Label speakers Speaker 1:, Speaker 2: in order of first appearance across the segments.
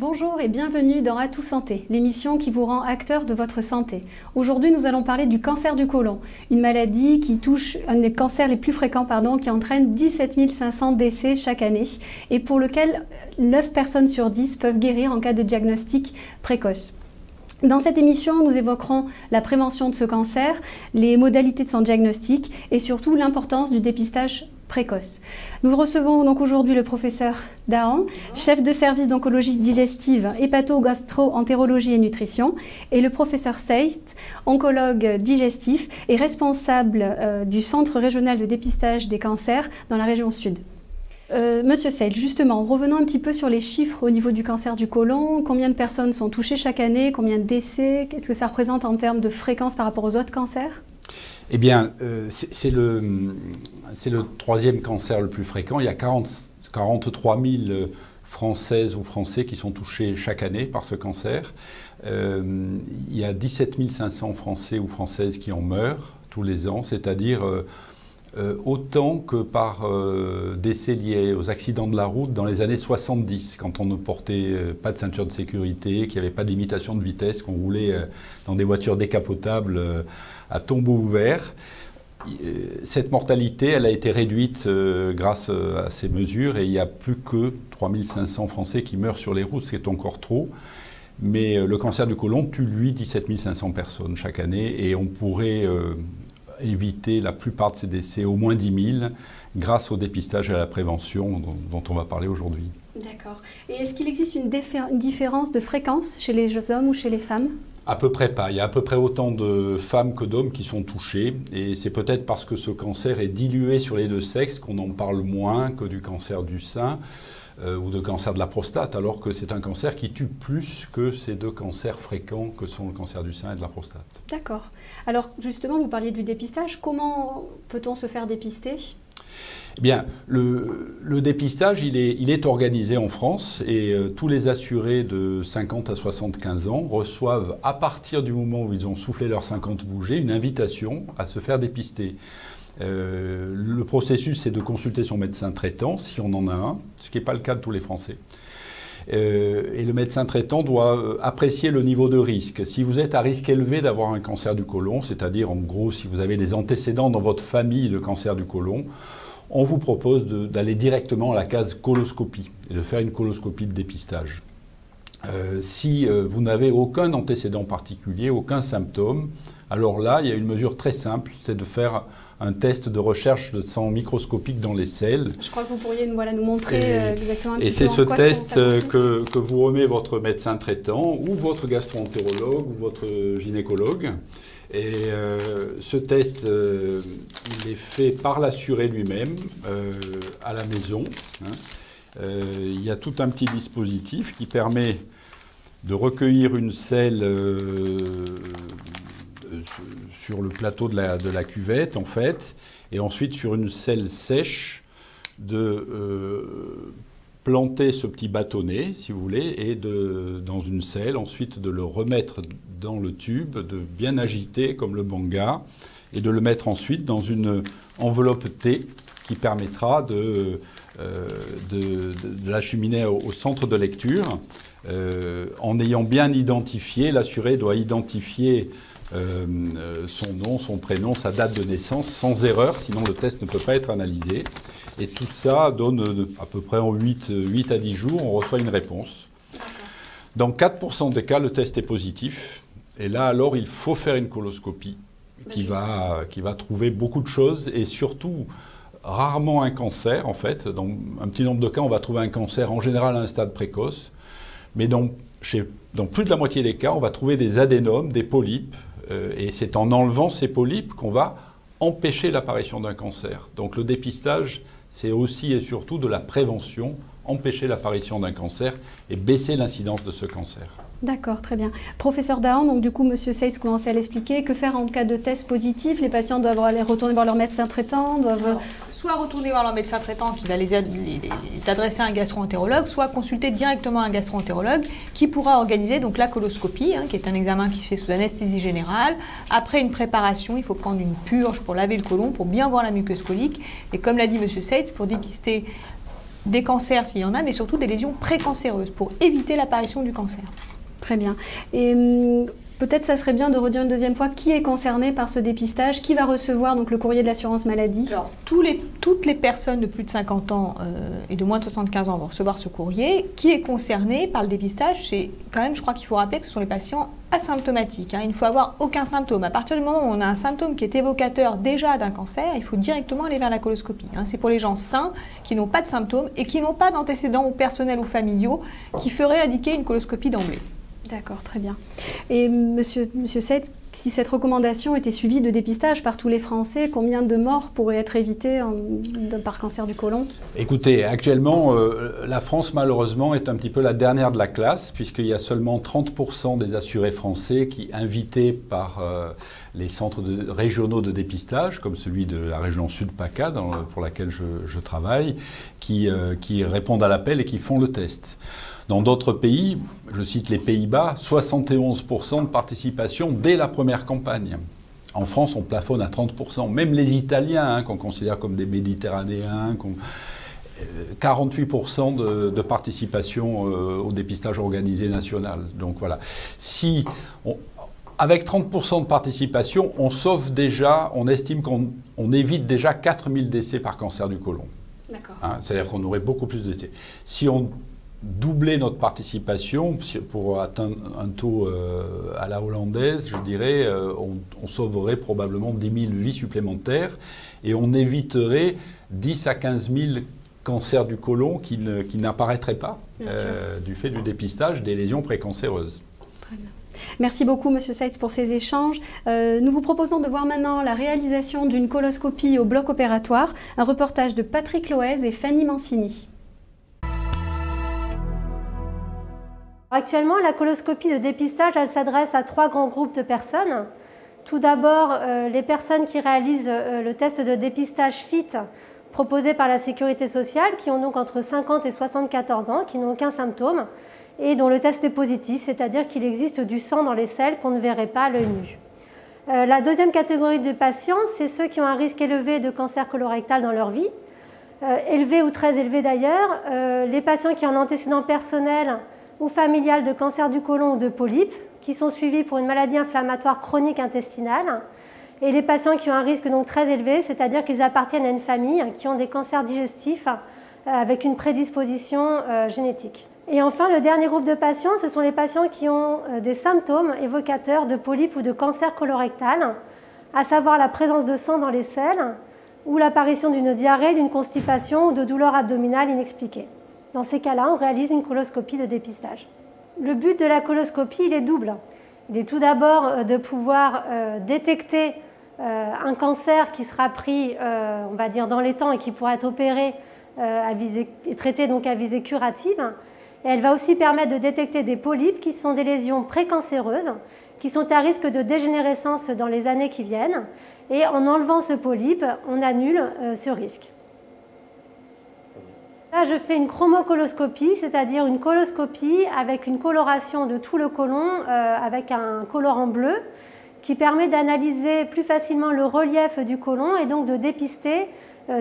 Speaker 1: Bonjour et bienvenue dans Atout Santé, l'émission qui vous rend acteur de votre santé. Aujourd'hui, nous allons parler du cancer du côlon, une maladie qui touche un des cancers les plus fréquents, qui entraîne 17 500 décès chaque année et pour lequel 9 personnes sur 10 peuvent guérir en cas de diagnostic précoce. Dans cette émission, nous évoquerons la prévention de ce cancer, les modalités de son diagnostic et surtout l'importance du dépistage précoce. Nous recevons donc aujourd'hui le professeur Dahan, chef de service d'oncologie digestive, hépato-gastro-entérologie et nutrition, et le professeur Seist, oncologue digestif et responsable du Centre régional de dépistage des cancers dans la région sud. Monsieur Seist, justement, revenons un petit peu sur les chiffres au niveau du cancer du côlon. Combien de personnes sont touchées chaque année? Combien de décès? Qu'est-ce que ça représente en termes de fréquence par rapport aux autres cancers?
Speaker 2: Eh bien, c'est le troisième cancer le plus fréquent. Il y a 43 000 Françaises ou Français qui sont touchés chaque année par ce cancer. Il y a 17 500 Français ou Françaises qui en meurent tous les ans, c'est-à-dire autant que par décès liés aux accidents de la route dans les années 70, quand on ne portait pas de ceinture de sécurité, qu'il n'y avait pas de limitation de vitesse, qu'on roulait dans des voitures décapotables à tombeau ouvert. Cette mortalité, elle a été réduite grâce à ces mesures et il n'y a plus que 3 500 Français qui meurent sur les routes, c'est encore trop. Mais le cancer du côlon tue, lui, 17 500 personnes chaque année et on pourrait éviter la plupart de ces décès, au moins 10 000, grâce au dépistage et à la prévention dont on va parler aujourd'hui.
Speaker 1: D'accord. Et est-ce qu'il existe une différence de fréquence chez les hommes ou chez les femmes ?
Speaker 2: À peu près pas. Il y a à peu près autant de femmes que d'hommes qui sont touchés. Et c'est peut-être parce que ce cancer est dilué sur les deux sexes qu'on en parle moins que du cancer du sein ou de cancer de la prostate, alors que c'est un cancer qui tue plus que ces deux cancers fréquents que sont le cancer du sein et de la prostate.
Speaker 1: D'accord. Alors justement, vous parliez du dépistage. Comment peut-on se faire dépister ?
Speaker 2: Eh bien, le dépistage, il est organisé en France et tous les assurés de 50 à 75 ans reçoivent, à partir du moment où ils ont soufflé leurs 50 bougies, une invitation à se faire dépister. Le processus, c'est de consulter son médecin traitant, si on en a un, ce qui n'est pas le cas de tous les Français. Et le médecin traitant doit apprécier le niveau de risque. Si vous êtes à risque élevé d'avoir un cancer du côlon, c'est-à-dire en gros si vous avez des antécédents dans votre famille de cancer du côlon, on vous propose d'aller directement à la case coloscopie et de faire une coloscopie de dépistage. Si vous n'avez aucun antécédent particulier, aucun symptôme, alors là, il y a une mesure très simple, c'est de faire un test de recherche de sang microscopique dans les selles.
Speaker 1: Je crois que vous pourriez nous montrer exactement un petit peu.
Speaker 2: Et c'est ce test que vous remet votre médecin traitant ou votre gastro-entérologue ou votre gynécologue. Et ce test, il est fait par l'assuré lui-même à la maison. Il y a tout un petit dispositif qui permet de recueillir une selle sur le plateau de la cuvette, en fait, et ensuite sur une selle sèche de planter ce petit bâtonnet, si vous voulez, et dans une selle, ensuite de le remettre dans le tube, de bien agiter comme le banga, et de le mettre ensuite dans une enveloppe T qui permettra de l'acheminer au centre de lecture. En ayant bien identifié, l'assuré doit identifier son nom, son prénom, sa date de naissance, sans erreur, sinon le test ne peut pas être analysé. Et tout ça donne à peu près en 8 à 10 jours, on reçoit une réponse. Dans 4% des cas, le test est positif. Et là, alors, il faut faire une coloscopie qui va trouver beaucoup de choses et surtout rarement un cancer, en fait. Dans un petit nombre de cas, on va trouver un cancer, en général à un stade précoce. Mais dans plus de la moitié des cas, on va trouver des adénomes, des polypes. Et c'est en enlevant ces polypes qu'on va empêcher l'apparition d'un cancer. Donc le dépistage, c'est aussi et surtout de la prévention, empêcher l'apparition d'un cancer et baisser l'incidence de ce cancer.
Speaker 1: D'accord, très bien. Professeur Dahan, donc du coup, Monsieur Seist commençait à l'expliquer. Que faire en cas de test positif? Les patients doivent aller retourner voir leur médecin traitant,
Speaker 3: soit retourner voir leur médecin traitant qui va les adresser à un gastro-entérologue, soit consulter directement un gastro-entérologue qui pourra organiser donc la coloscopie, qui est un examen qui se fait sous anesthésie générale. Après une préparation, il faut prendre une purge pour laver le côlon, pour bien voir la muqueuse colique. Et comme l'a dit Monsieur Seist, pour dépister des cancers s'il y en a, mais surtout des lésions précancéreuses pour éviter l'apparition du cancer.
Speaker 1: Très bien. Et peut-être ça serait bien de redire une deuxième fois qui est concerné par ce dépistage, qui va recevoir donc le courrier de l'assurance maladie.
Speaker 3: Alors, toutes les personnes de plus de 50 ans et de moins de 75 ans vont recevoir ce courrier. Qui est concerné par le dépistage? C'est quand même, je crois qu'il faut rappeler que ce sont les patients asymptomatiques. Il ne faut avoir aucun symptôme. À partir du moment où on a un symptôme qui est évocateur déjà d'un cancer, il faut directement aller vers la coloscopie. C'est pour les gens sains qui n'ont pas de symptômes et qui n'ont pas d'antécédents personnels ou familiaux qui feraient indiquer une coloscopie d'emblée.
Speaker 1: D'accord, très bien. Et Monsieur Seitz, si cette recommandation était suivie de dépistage par tous les Français, combien de morts pourraient être évitées par cancer du côlon?
Speaker 2: Écoutez, actuellement, la France, malheureusement, est un petit peu la dernière de la classe, puisqu'il y a seulement 30% des assurés français qui, invités par les centres régionaux de dépistage, comme celui de la région Sud-PACA, pour laquelle je travaille, qui répondent à l'appel et qui font le test. Dans d'autres pays, je cite les Pays-Bas, 71% de participation dès la première campagne. En France, on plafonne à 30%. Même les Italiens, qu'on considère comme des Méditerranéens, 48% de participation au dépistage organisé national. Donc voilà. Avec 30% de participation, on sauve déjà, on estime qu'on évite déjà 4000 décès par cancer du côlon.
Speaker 1: D'accord.
Speaker 2: C'est-à-dire qu'on aurait beaucoup plus de décès. Si on doubler notre participation pour atteindre un taux à la hollandaise, je dirais, on sauverait probablement 10 000 vies supplémentaires et on éviterait 10 à 15 000 cancers du côlon qui n'apparaîtraient pas du fait du dépistage des lésions précancéreuses.
Speaker 1: Très bien. Merci beaucoup, Monsieur Seitz, pour ces échanges. Nous vous proposons de voir maintenant la réalisation d'une coloscopie au bloc opératoire, un reportage de Patrick Loez et Fanny Mancini.
Speaker 4: Actuellement, la coloscopie de dépistage, elle s'adresse à 3 grands groupes de personnes. Tout d'abord, les personnes qui réalisent le test de dépistage FIT proposé par la Sécurité sociale, qui ont donc entre 50 et 74 ans, qui n'ont aucun symptôme, et dont le test est positif, c'est-à-dire qu'il existe du sang dans les selles qu'on ne verrait pas à l'œil nu. La deuxième catégorie de patients, c'est ceux qui ont un risque élevé de cancer colorectal dans leur vie, élevé ou très élevé d'ailleurs, les patients qui ont un antécédent personnel ou familial de cancer du côlon ou de polype, qui sont suivis pour une maladie inflammatoire chronique intestinale, et les patients qui ont un risque donc très élevé, c'est-à-dire qu'ils appartiennent à une famille qui ont des cancers digestifs avec une prédisposition génétique. Et enfin, le dernier groupe de patients, ce sont les patients qui ont des symptômes évocateurs de polype ou de cancer colorectal, à savoir la présence de sang dans les selles ou l'apparition d'une diarrhée, d'une constipation ou de douleurs abdominales inexpliquées. Dans ces cas-là, on réalise une coloscopie de dépistage. Le but de la coloscopie, il est double. Il est tout d'abord de pouvoir détecter un cancer qui sera pris, on va dire, dans les temps et qui pourra être opéré et traité donc à visée curative. Et elle va aussi permettre de détecter des polypes qui sont des lésions précancéreuses, qui sont à risque de dégénérescence dans les années qui viennent. Et en enlevant ce polype, on annule ce risque. Là, je fais une chromocoloscopie, c'est-à-dire une coloscopie avec une coloration de tout le côlon avec un colorant bleu qui permet d'analyser plus facilement le relief du côlon et donc de dépister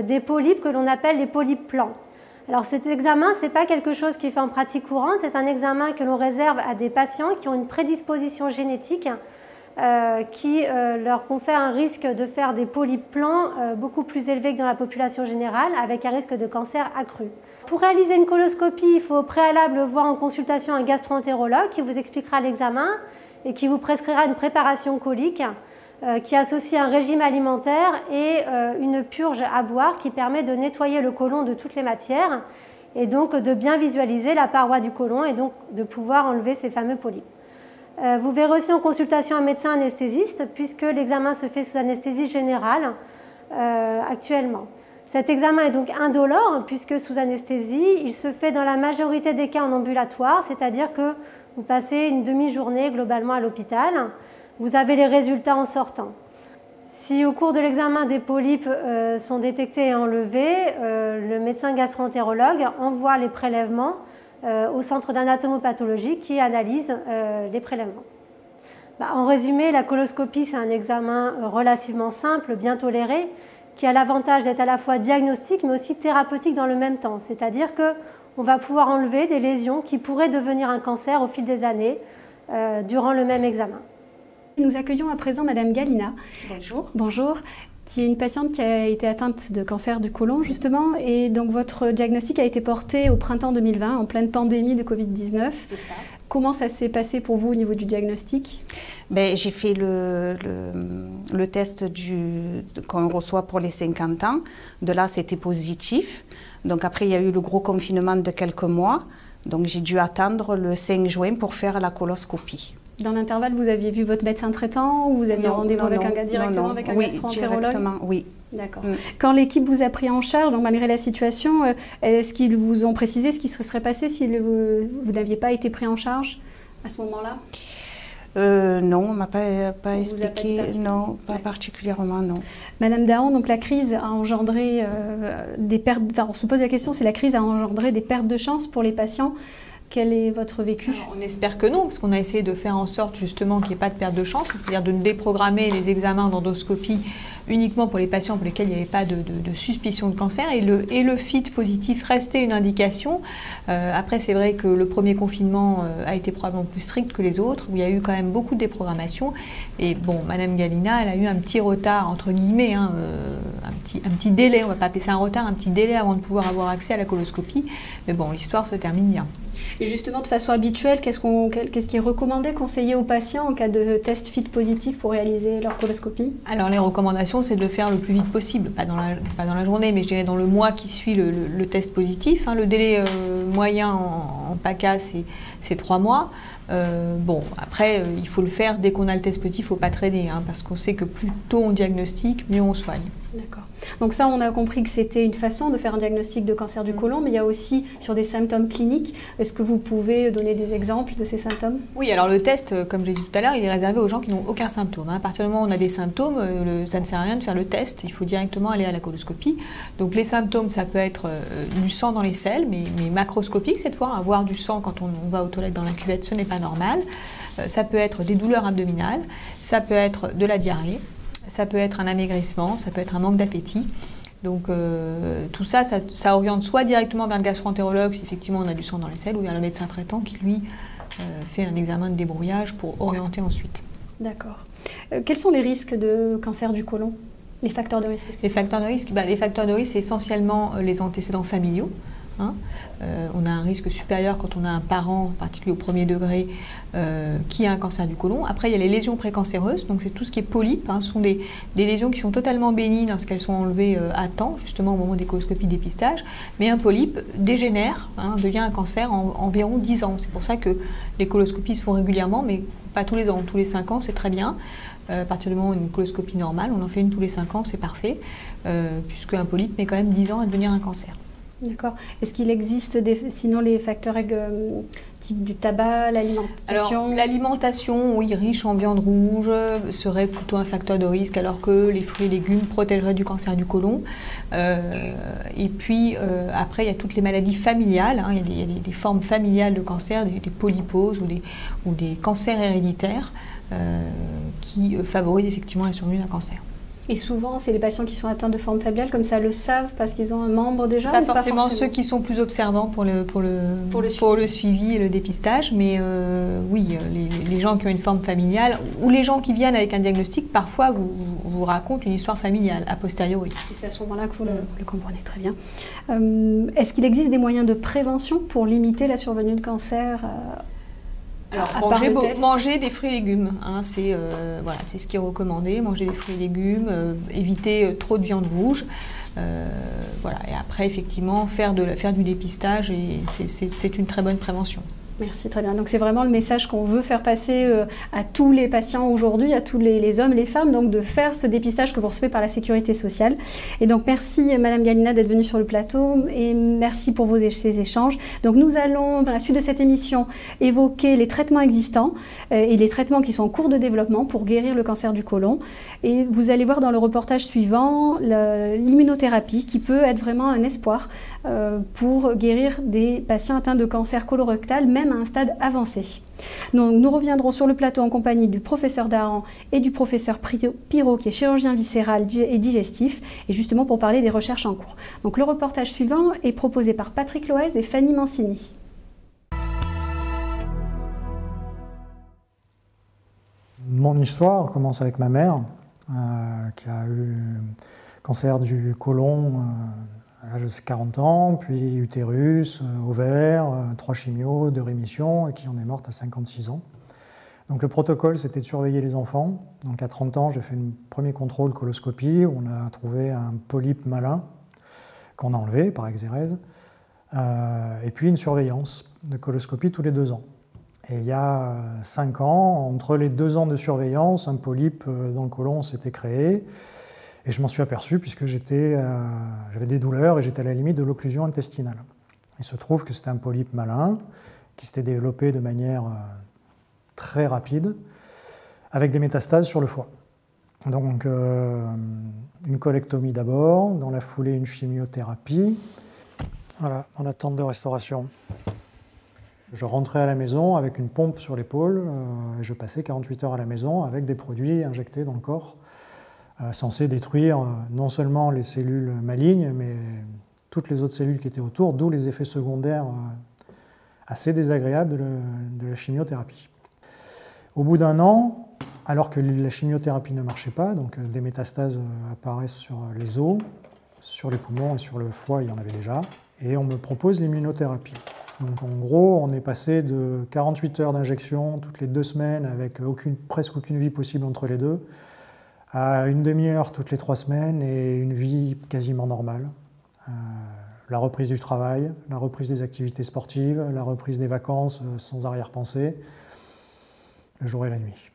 Speaker 4: des polypes que l'on appelle les polypes plans. Alors cet examen, ce n'est pas quelque chose qui est fait en pratique courante, c'est un examen que l'on réserve à des patients qui ont une prédisposition génétique qui leur confère un risque de faire des polypes plans beaucoup plus élevé que dans la population générale, avec un risque de cancer accru. Pour réaliser une coloscopie, il faut au préalable voir en consultation un gastro-entérologue qui vous expliquera l'examen et qui vous prescrira une préparation colique qui associe un régime alimentaire et une purge à boire qui permet de nettoyer le côlon de toutes les matières et donc de bien visualiser la paroi du côlon et donc de pouvoir enlever ces fameux polypes. Vous verrez aussi en consultation un médecin anesthésiste puisque l'examen se fait sous anesthésie générale actuellement. Cet examen est donc indolore puisque sous anesthésie, il se fait dans la majorité des cas en ambulatoire, c'est-à-dire que vous passez une demi-journée globalement à l'hôpital. Vous avez les résultats en sortant. Si au cours de l'examen des polypes sont détectés et enlevés, le médecin gastro-entérologue envoie les prélèvements au centre d'anatomopathologie qui analyse les prélèvements. En résumé, la coloscopie, c'est un examen relativement simple, bien toléré, qui a l'avantage d'être à la fois diagnostique mais aussi thérapeutique dans le même temps. C'est-à-dire qu'on va pouvoir enlever des lésions qui pourraient devenir un cancer au fil des années durant le même examen.
Speaker 1: Nous accueillons à présent Madame Galina.
Speaker 5: Bonjour.
Speaker 1: Bonjour, qui est une patiente qui a été atteinte de cancer du côlon justement, et donc votre diagnostic a été porté au printemps 2020 en pleine pandémie de Covid-19.
Speaker 5: C'est ça.
Speaker 1: Comment ça s'est passé pour vous au niveau du diagnostic?
Speaker 5: J'ai fait le test qu'on reçoit pour les 50 ans. De là, c'était positif. Donc après, il y a eu le gros confinement de quelques mois. Donc j'ai dû attendre le 5 juin pour faire la coloscopie.
Speaker 1: Dans l'intervalle, vous aviez vu votre médecin traitant ou vous aviez rendez-vous avec un directement avec un gastro-entérologue?
Speaker 5: Directement, oui.
Speaker 1: D'accord. Quand l'équipe vous a pris en charge, donc malgré la situation, est-ce qu'ils vous ont précisé ce qui se serait passé si vous n'aviez pas été pris en charge à ce moment-là?
Speaker 5: Non, on ne m'a pas expliqué. Non, pas particulièrement, non.
Speaker 1: Madame Dahan, donc la crise a engendré des pertes. Enfin, on se pose la question si la crise a engendré des pertes de chance pour les patients. Quel est votre vécu?
Speaker 3: Alors, on espère que non, parce qu'on a essayé de faire en sorte justement qu'il n'y ait pas de perte de chance, c'est-à-dire de déprogrammer les examens d'endoscopie uniquement pour les patients pour lesquels il n'y avait pas de suspicion de cancer, et le FIT positif restait une indication. Après, c'est vrai que le premier confinement a été probablement plus strict que les autres, où il y a eu quand même beaucoup de déprogrammation. Et bon, Madame Galina, elle a eu un petit retard, entre guillemets, un petit délai, on ne va pas appeler ça un retard, un petit délai avant de pouvoir avoir accès à la coloscopie. Mais bon, l'histoire se termine bien.
Speaker 1: Et justement, de façon habituelle, qu'est-ce qui est recommandé, conseillé aux patients en cas de test FIT positif pour réaliser leur coloscopie? Alors, les recommandations, c'est de le faire le plus vite possible, pas dans la journée, mais je dirais dans le mois qui suit le test positif. Le délai moyen en PACA, c'est 3 mois. Bon, après, il faut le faire dès qu'on a le test positif, il ne faut pas traîner, parce qu'on sait que plus tôt on diagnostique, mieux on soigne. D'accord. Donc ça, on a compris que c'était une façon de faire un diagnostic de cancer du côlon, mais il y a aussi sur des symptômes cliniques. Est-ce que vous pouvez donner des exemples de ces symptômes? Oui, alors le test, comme j'ai dit tout à l'heure, il est réservé aux gens qui n'ont aucun symptôme. À partir du moment où on a des symptômes, ça ne sert à rien de faire le test, il faut directement aller à la coloscopie. Donc les symptômes, ça peut être du sang dans les selles, mais macroscopique cette fois. Avoir du sang quand on va aux toilettes dans la cuvette, ce n'est pas normal. Ça peut être des douleurs abdominales, ça peut être de la diarrhée, ça peut être un amaigrissement, ça peut être un manque d'appétit. Donc tout ça, ça oriente soit directement vers le gastro-entérologue si effectivement on a du sang dans les selles, ou vers le médecin traitant qui lui fait un examen de débrouillage pour orienter ensuite. D'accord. Quels sont les risques de cancer du côlon? Les facteurs de risque? Les facteurs de risque, c'est essentiellement les antécédents familiaux. On a un risque supérieur quand on a un parent, en particulier au premier degré, qui a un cancer du côlon. Après, il y a les lésions précancéreuses, donc c'est tout ce qui est polypes. Ce sont des lésions qui sont totalement bénignes lorsqu'elles sont enlevées à temps, justement au moment des coloscopies dépistage. Mais un polype dégénère, devient un cancer en environ 10 ans. C'est pour ça que les coloscopies se font régulièrement, mais pas tous les ans. Tous les 5 ans, c'est très bien. À partir du moment où une coloscopie normale, on en fait une tous les 5 ans, c'est parfait, puisque un polype met quand même 10 ans à devenir un cancer. D'accord. Est-ce qu'il existe sinon les facteurs type du tabac, l'alimentation? Alors, l'alimentation, oui, riche en viande rouge, serait plutôt un facteur de risque, alors que les fruits et légumes protégeraient du cancer du côlon. Et puis, après, il y a toutes les maladies familiales. Il y a des formes familiales de cancer, des polyposes ou des cancers héréditaires qui favorisent effectivement la survenue d'un cancer. Et souvent, c'est les patients qui sont atteints de formes familiales, comme ça le savent parce qu'ils ont un membre déjà? Pas forcément ceux qui sont plus observants pour le suivi et le dépistage, mais oui, les gens qui ont une forme familiale ou les gens qui viennent avec un diagnostic, parfois vous racontent une histoire familiale a posteriori. Et c'est à ce moment-là que vous le comprenez très bien. Est-ce qu'il existe des moyens de prévention pour limiter la survenue de cancer? Alors, manger des fruits et légumes, c'est ce qui est recommandé, manger des fruits et légumes, éviter trop de viande rouge, et après effectivement faire du dépistage, et c'est une très bonne prévention. Merci, très bien. Donc c'est vraiment le message qu'on veut faire passer à tous les patients aujourd'hui, à tous les hommes, les femmes, donc de faire ce dépistage que vous recevez par la Sécurité sociale. Et donc merci Madame Galina d'être venue sur le plateau et merci pour ces échanges. Donc nous allons, dans la suite de cette émission, évoquer les traitements existants et les traitements qui sont en cours de développement pour guérir le cancer du côlon. Et vous allez voir dans le reportage suivant l'immunothérapie qui peut être vraiment un espoir pour guérir des patients atteints de cancer colorectal, même même à un stade avancé. Donc, nous reviendrons sur le plateau en compagnie du professeur Dahan et du professeur Pirot, qui est chirurgien viscéral et digestif, et justement pour parler des recherches en cours. Donc, le reportage suivant est proposé par Patrick Loez et Fanny Mancini.
Speaker 6: Mon histoire commence avec ma mère, qui a eu cancer du côlon à l'âge de 40 ans, puis utérus, ovaire, 3 chimios, 2 rémissions, et qui en est morte à 56 ans. Donc le protocole, c'était de surveiller les enfants. Donc à 30 ans, j'ai fait un premier contrôle coloscopie, où on a trouvé un polype malin qu'on a enlevé par exérèse, et puis une surveillance de coloscopie tous les 2 ans. Et il y a 5 ans, entre les 2 ans de surveillance, un polype dans le côlon s'était créé. Et je m'en suis aperçu puisque j'avais des douleurs et j'étais à la limite de l'occlusion intestinale. Il se trouve que c'était un polype malin qui s'était développé de manière très rapide, avec des métastases sur le foie. Donc une colectomie d'abord, dans la foulée une chimiothérapie. Voilà, en attente de restauration. Je rentrais à la maison avec une pompe sur l'épaule et je passais 48 heures à la maison avec des produits injectés dans le corps censés détruire non seulement les cellules malignes, mais toutes les autres cellules qui étaient autour, d'où les effets secondaires assez désagréables de la chimiothérapie. Au bout d'1 an, alors que la chimiothérapie ne marchait pas, donc des métastases apparaissent sur les os, sur les poumons et sur le foie, il y en avait déjà, et on me propose l'immunothérapie. Donc en gros, on est passé de 48 heures d'injection toutes les 2 semaines avec presque aucune vie possible entre les deux, à une demi-heure toutes les 3 semaines et une vie quasiment normale. La reprise du travail, la reprise des activités sportives, la reprise des vacances sans arrière-pensée, le jour et la nuit.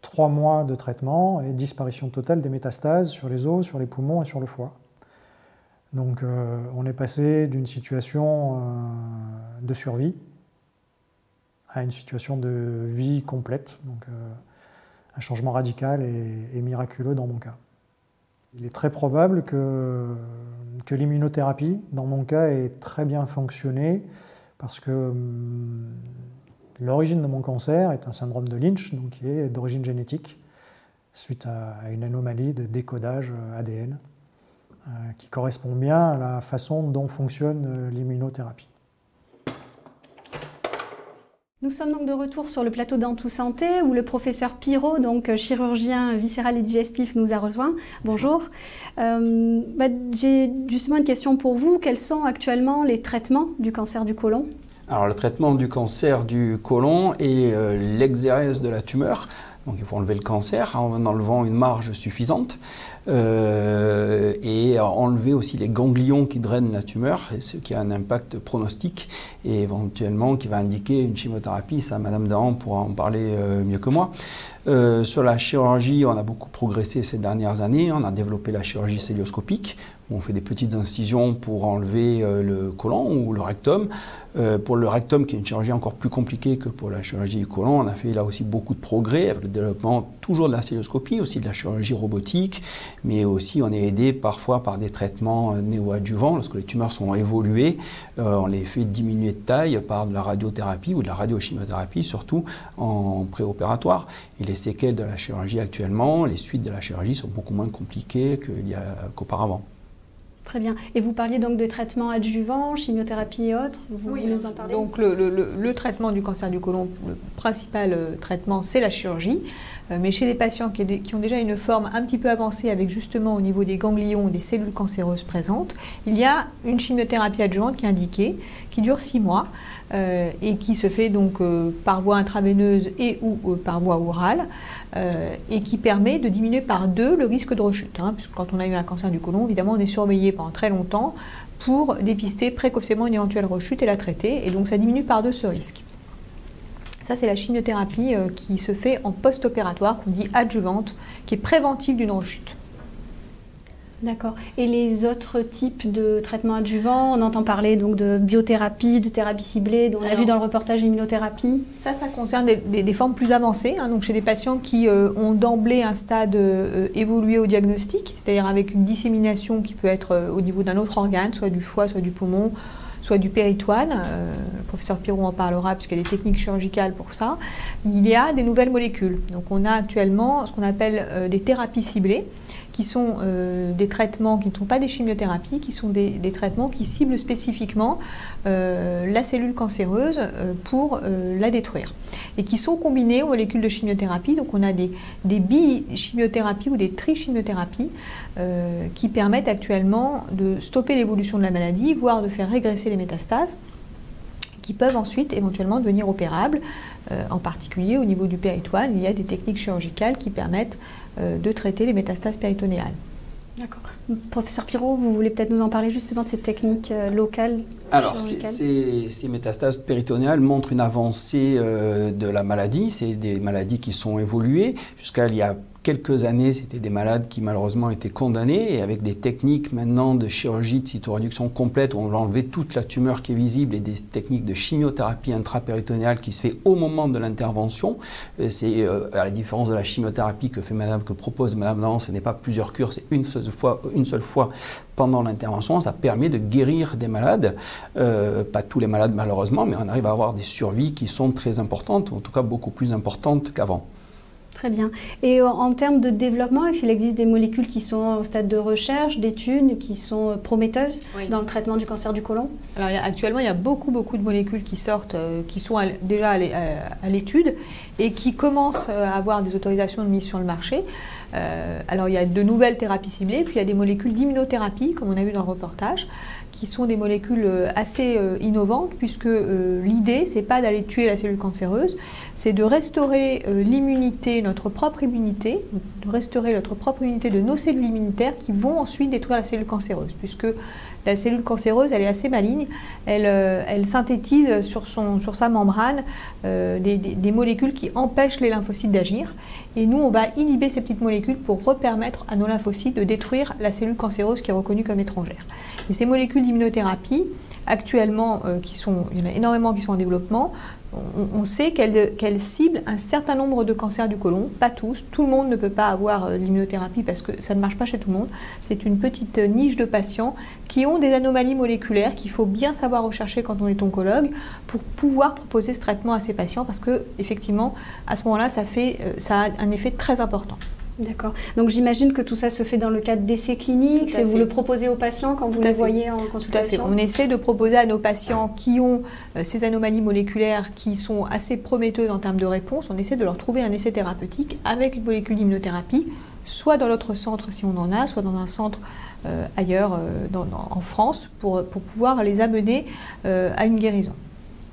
Speaker 6: 3 mois de traitement et disparition totale des métastases sur les os, sur les poumons et sur le foie. Donc on est passé d'une situation de survie à une situation de vie complète, donc un changement radical et miraculeux dans mon cas. Il est très probable que l'immunothérapie, dans mon cas, ait très bien fonctionné parce que l'origine de mon cancer est un syndrome de Lynch, donc qui est d'origine génétique, suite à une anomalie de décodage ADN. Qui correspond bien à la façon dont fonctionne l'immunothérapie.
Speaker 1: Nous sommes donc de retour sur le plateau d'En Tout Santé où le professeur Pirot, donc chirurgien viscéral et digestif, nous a rejoint. Bonjour. J'ai justement une question pour vous. Quels sont actuellement les traitements du cancer du côlon?
Speaker 7: Alors le traitement du cancer du côlon est l'exérèse de la tumeur. Donc il faut enlever le cancer en enlevant une marge suffisante et enlever aussi les ganglions qui drainent la tumeur, et ce qui a un impact pronostique et éventuellement qui va indiquer une chimiothérapie. Ça, Madame Dahan pourra en parler mieux que moi. Sur la chirurgie, on a beaucoup progressé ces dernières années. On a développé la chirurgie cœlioscopique, où on fait des petites incisions pour enlever le côlon ou le rectum. Pour le rectum, qui est une chirurgie encore plus compliquée que pour la chirurgie du côlon, on a fait là aussi beaucoup de progrès avec le développement toujours de la cœlioscopie, aussi de la chirurgie robotique, mais aussi on est aidé parfois par des traitements néoadjuvants. Lorsque les tumeurs sont évoluées, on les fait diminuer de taille par de la radiothérapie ou de la radiochimiothérapie, surtout en préopératoire. Et les séquelles de la chirurgie actuellement, les suites de la chirurgie sont beaucoup moins compliquées qu'auparavant.
Speaker 1: Très bien. Et vous parliez donc de traitements adjuvants, chimiothérapie et autres. Vous nous en parlez?
Speaker 3: Donc le traitement du cancer du côlon, le principal traitement, c'est la chirurgie. Mais chez les patients qui ont déjà une forme un petit peu avancée avec justement au niveau des ganglions ou des cellules cancéreuses présentes, il y a une chimiothérapie adjuvante qui est indiquée, qui dure 6 mois et qui se fait donc par voie intraveineuse et ou par voie orale et qui permet de diminuer par 2 le risque de rechute. Puisque quand on a eu un cancer du côlon, évidemment, on est surveillé pendant très longtemps pour dépister précocement une éventuelle rechute et la traiter. Et donc ça diminue par 2 ce risque. Ça, c'est la chimiothérapie qui se fait en post-opératoire, qu'on dit adjuvante, qui est préventive d'une rechute.
Speaker 1: D'accord. Et les autres types de traitements adjuvants, on entend parler donc de biothérapie, de thérapie ciblée, dont on a vu dans le reportage l'immunothérapie. Ça
Speaker 3: concerne des formes plus avancées, donc chez des patients qui ont d'emblée un stade évolué au diagnostic, c'est-à-dire avec une dissémination qui peut être au niveau d'un autre organe, soit du foie, soit du poumon, soit du péritoine, le professeur Pirot en parlera puisqu'il y a des techniques chirurgicales pour ça, il y a des nouvelles molécules. Donc on a actuellement ce qu'on appelle des thérapies ciblées, qui sont des traitements qui ne sont pas des chimiothérapies, qui sont des traitements qui ciblent spécifiquement la cellule cancéreuse pour la détruire. Et qui sont combinés aux molécules de chimiothérapie. Donc on a des bichimiothérapies ou des trichimiothérapies qui permettent actuellement de stopper l'évolution de la maladie, voire de faire régresser les métastases, qui peuvent ensuite éventuellement devenir opérables. En particulier au niveau du péritoine, il y a des techniques chirurgicales qui permettent de traiter les métastases péritonéales.
Speaker 1: D'accord. Professeur Pirot, vous voulez peut-être nous en parler justement de ces techniques locales?
Speaker 7: Alors, ces métastases péritonéales montrent une avancée de la maladie. C'est des maladies qui sont évoluées. Jusqu'à il y a quelques années, c'était des malades qui malheureusement étaient condamnés, et avec des techniques maintenant de chirurgie de cytoréduction complète où on va enlever toute la tumeur qui est visible, et des techniques de chimiothérapie intrapéritonéale qui se fait au moment de l'intervention. C'est à la différence de la chimiothérapie que propose Madame Dahan, ce n'est pas plusieurs cures, c'est une seule fois pendant l'intervention. Ça permet de guérir des malades, pas tous les malades malheureusement, mais on arrive à avoir des survies qui sont très importantes, en tout cas beaucoup plus importantes qu'avant.
Speaker 1: Très bien. Et en termes de développement, est-ce qu'il existe des molécules qui sont au stade de recherche, d'études, qui sont prometteuses dans le traitement du cancer du côlon?
Speaker 3: Alors actuellement, il y a beaucoup de molécules qui sortent, qui sont déjà à l'étude et qui commencent à avoir des autorisations de mise sur le marché. Alors il y a de nouvelles thérapies ciblées, puis il y a des molécules d'immunothérapie, comme on a vu dans le reportage, qui sont des molécules assez innovantes, puisque l'idée, c'est pas d'aller tuer la cellule cancéreuse, c'est de restaurer l'immunité, notre propre immunité, de restaurer notre propre immunité de nos cellules immunitaires qui vont ensuite détruire la cellule cancéreuse, puisque la cellule cancéreuse, elle est assez maligne, elle synthétise sur sa membrane des molécules qui empêchent les lymphocytes d'agir, et nous, on va inhiber ces petites molécules pour repermettre à nos lymphocytes de détruire la cellule cancéreuse qui est reconnue comme étrangère. Et ces molécules d'immunothérapie, actuellement, il y en a énormément qui sont en développement. On sait qu'elles ciblent un certain nombre de cancers du côlon, pas tous. Tout le monde ne peut pas avoir l'immunothérapie parce que ça ne marche pas chez tout le monde. C'est une petite niche de patients qui ont des anomalies moléculaires qu'il faut bien savoir rechercher quand on est oncologue pour pouvoir proposer ce traitement à ces patients, parce que effectivement, à ce moment-là, ça a un effet très important.
Speaker 1: D'accord. Donc j'imagine que tout ça se fait dans le cadre d'essais cliniques, et vous le proposez aux patients quand vous les voyez en consultation?
Speaker 3: Tout à fait. On essaie de proposer à nos patients qui ont ces anomalies moléculaires qui sont assez prometteuses en termes de réponse, on essaie de leur trouver un essai thérapeutique avec une molécule d'immunothérapie, soit dans notre centre si on en a, soit dans un centre ailleurs en France, pour pouvoir les amener à une guérison.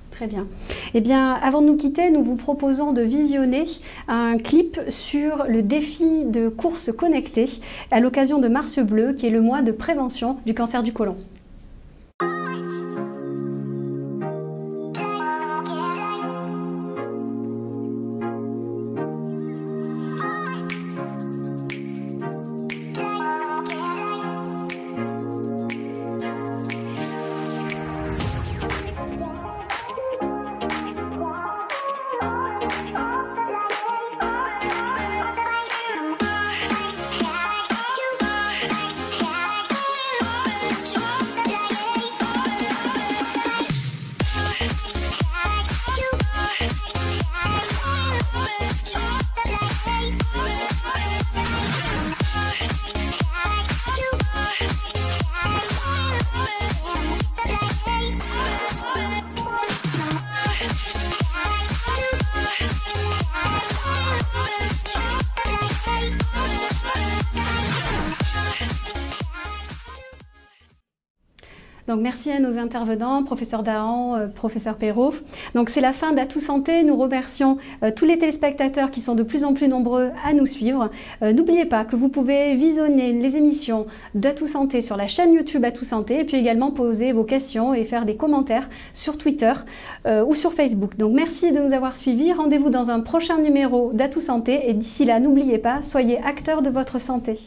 Speaker 1: Très bien. Eh bien, avant de nous quitter, nous vous proposons de visionner un clip sur le défi de course connectée à l'occasion de Mars Bleu, qui est le mois de prévention du cancer du côlon. Donc merci à nos intervenants, professeur Dahan, professeur Perrault. Donc c'est la fin d'Atout Santé. Nous remercions tous les téléspectateurs qui sont de plus en plus nombreux à nous suivre. N'oubliez pas que vous pouvez visionner les émissions d'Atout Santé sur la chaîne YouTube Atout Santé, et puis également poser vos questions et faire des commentaires sur Twitter ou sur Facebook. Donc merci de nous avoir suivis. Rendez-vous dans un prochain numéro d'Atout Santé, et d'ici là, n'oubliez pas, soyez acteurs de votre santé.